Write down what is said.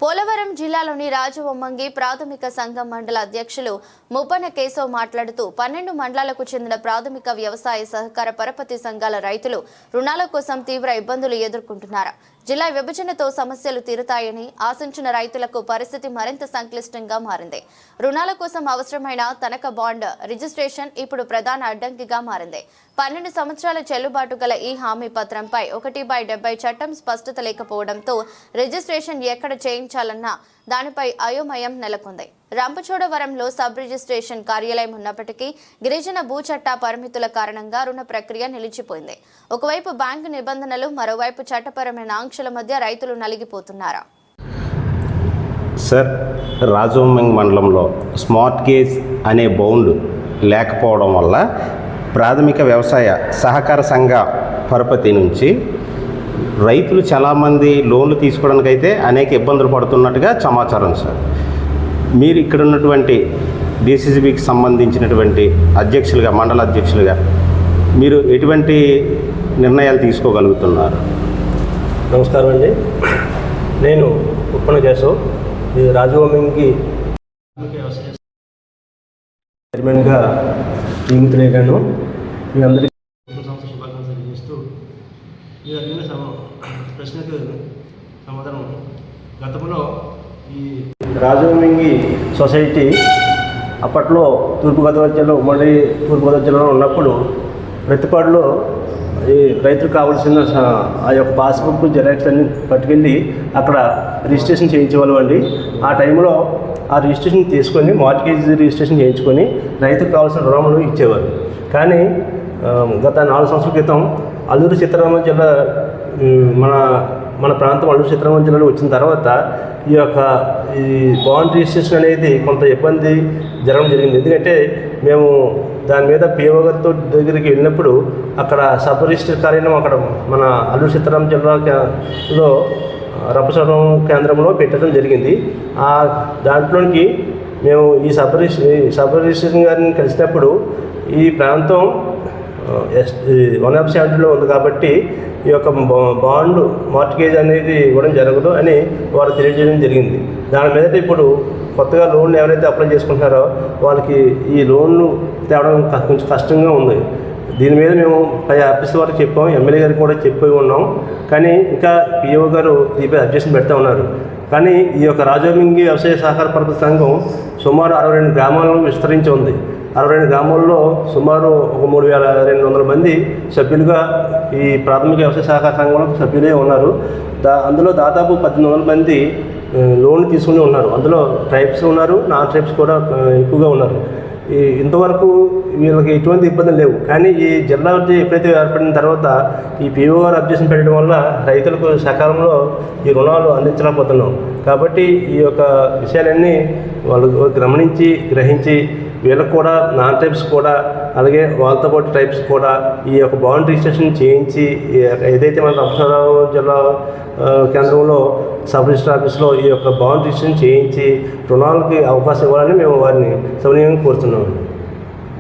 పోలవరం జిల్లాలోని రాజవొమ్మంగి ప్రాథమిక సంఘం మండల అధ్యక్షులు ముప్పన కేశవ్ మాట్లాడుతూ 12 మండలాలకు చెందిన ప్రాథమిక వ్యవసాయ సహకార పరపతి సంఘాల రైతులు రుణాల కోసం తీవ్ర ఇబ్బందులు ఎదుర్కొంటున్నారు. జిల్లా విభజనతో సమస్యలు తీరుతాయని ఆశించిన రైతులకు పరిస్థితి మరింత సంక్లిష్టంగా మారింది. రుణాల కోసం అవసరమైన తనఖా బాండ్ రిజిస్ట్రేషన్ ఇప్పుడు ప్రధాన అడ్డంకిగా మారింది. 12 సంవత్సరాల చెల్లుబాటు గల ఈ హామీ పత్రంపై 1/70 చట్టం స్పష్టత లేకపోవడంతో రిజిస్ట్రేషన్ ఎక్కడ చేయించాలన్నా దానిపై అయోమయం నెలకొంది. రంపచోడవరంలో సబ్ రిజిస్ట్రేషన్ కార్యాలయం ఉన్నప్పటికీ గిరిజన భూ చట్ట పరిమితుల కారణంగా రుణ ప్రక్రియ నిలిచిపోయింది. ఒకవైపు బ్యాంకు నిబంధనలు, మరోవైపు చట్టపరమైన ఆంక్షల మధ్య రైతులు నలిగిపోతున్నారు. సార్, రాజవొమ్మంగి మండలంలో స్మార్ట్ గేజ్ అనే బౌండ్ లేకపోవడం వల్ల ప్రాథమిక వ్యవసాయ సహకార సంఘ పరపతి నుంచి రైతులు చాలామంది లోన్లు తీసుకోవడానికి అయితే అనేక ఇబ్బందులు పడుతున్నట్టుగా సమాచారం. సార్, మీరు ఇక్కడ ఉన్నటువంటి డిసిసిబికి సంబంధించినటువంటి అధ్యక్షులుగా, మండల అధ్యక్షులుగా మీరు ఎటువంటి నిర్ణయాలు తీసుకోగలుగుతున్నారు? నమస్కారం అండి. నేను ముప్పన కేశవ్, ఈ రాజవొమ్మంగి చైర్మన్గా నియమితులయ్యాను. మీ అందరికీ సంస్థ శుభాకాంక్షలు తెలియజేస్తూ మీరు అడిగిన ప్రశ్నకు సమాధానం, గతంలో ఈ రాజవొమ్మంగి సొసైటీ అప్పట్లో తూర్పుగోదావరి జిల్లా, ఉమ్మడి తూర్పుగోదావరి జిల్లాలో ఉన్నప్పుడు ప్రతిపాడులో ఈ రైతులకు కావాల్సిన ఆ యొక్క పాస్బుక్ జెరాక్స్ అన్ని పట్టుకెళ్ళి అక్కడ రిజిస్ట్రేషన్ చేయించేవాళ్ళు అండి. ఆ టైంలో ఆ రిజిస్ట్రేషన్ తీసుకొని మార్ట్గేజ్ రిజిస్ట్రేషన్ చేయించుకొని రైతుకు కావాల్సిన రుణములు ఇచ్చేవారు. కానీ గత 4 సంవత్సరాల క్రితం అల్లూరు సీతారామరాజు జిల్లా మన ప్రాంతం అల్లూరు సీతారామరాజు జిల్లాలో వచ్చిన తర్వాత ఈ బాండ్ రిజిస్ట్రేషన్ అనేది కొంత ఇబ్బంది జరగడం జరిగింది. ఎందుకంటే మేము దాని మీద పిఓ గారితో దగ్గరికి వెళ్ళినప్పుడు అక్కడ సబ్ రిజిస్టర్ కార్యాలయం అక్కడ మన అల్లూరు సీతారామరాజు జిల్లాలో రంపచోడవరం కేంద్రంలో పెట్టడం జరిగింది. దాంట్లోనికి మేము ఈ సబ్ రిజిస్ట్రేషన్ గారిని కలిసినప్పుడు ఈ ప్రాంతం 170లో ఉంది కాబట్టి ఈ యొక్క బాండ్ మార్ట్గేజ్ అనేది ఇవ్వడం జరగదు అని వారు తెలియజేయడం జరిగింది. దాని మీద ఇప్పుడు కొత్తగా లోన్లు ఎవరైతే అప్లై చేసుకుంటున్నారో వాళ్ళకి ఈ లోన్లు తేవడం కొంచెం కష్టంగా ఉంది. దీని మీద మేము పై ఆఫీస్ వారికి చెప్పాం, ఎమ్మెల్యే గారికి కూడా చెప్పి ఉన్నాం. కానీ ఇంకా పిఓ గారు దీనిపై అబ్జెక్షన్ పెడతా ఉన్నారు. కానీ ఈ యొక్క రాజవొమ్మంగి వ్యవసాయ సహకార పరపతి సంఘం సుమారు 62 గ్రామాలను విస్తరించి ఉంది. 62 గ్రామాల్లో సుమారు ఒక 3200 మంది సభ్యులుగా ఈ ప్రాథమిక వ్యవసాయ సహకార సంఘంలో సభ్యులే ఉన్నారు. అందులో దాదాపు 1800 మంది లోన్లు తీసుకుని ఉన్నారు. అందులో ట్రైబ్స్ ఉన్నారు, నాన్ ట్రైబ్స్ కూడా ఎక్కువగా ఉన్నారు. ఇంతవరకు వీళ్ళకి ఎటువంటి ఇబ్బందులు లేవు. కానీ ఈ జిల్లా ఎప్పుడైతే ఏర్పడిన తర్వాత ఈ పిఓ గారు అబ్జెక్షన్ పెట్టడం వల్ల రైతులకు సకాలంలో ఈ రుణాలు అందించలేకపోతున్నాం. కాబట్టి ఈ యొక్క విషయాలన్నీ వాళ్ళు గమనించి గ్రహించి వీళ్ళకు కూడా నాన్ ట్రైబ్స్ కూడా, అలాగే వాళ్ళతో పాటు ట్రైబ్స్ కూడా ఈ యొక్క బాండ్ రిజిస్ట్రేషన్ చేయించి ఏదైతే మన రంపచోడవరం జిల్లా కేంద్రంలో సబ్ రిజిస్టర్ ఆఫీస్లో ఈ యొక్క బాండ్ రిజిస్ట్రేషన్ చేయించి రుణాలకి అవకాశం ఇవ్వాలని మేము వారిని సవినయంగా కోరుతున్నాము.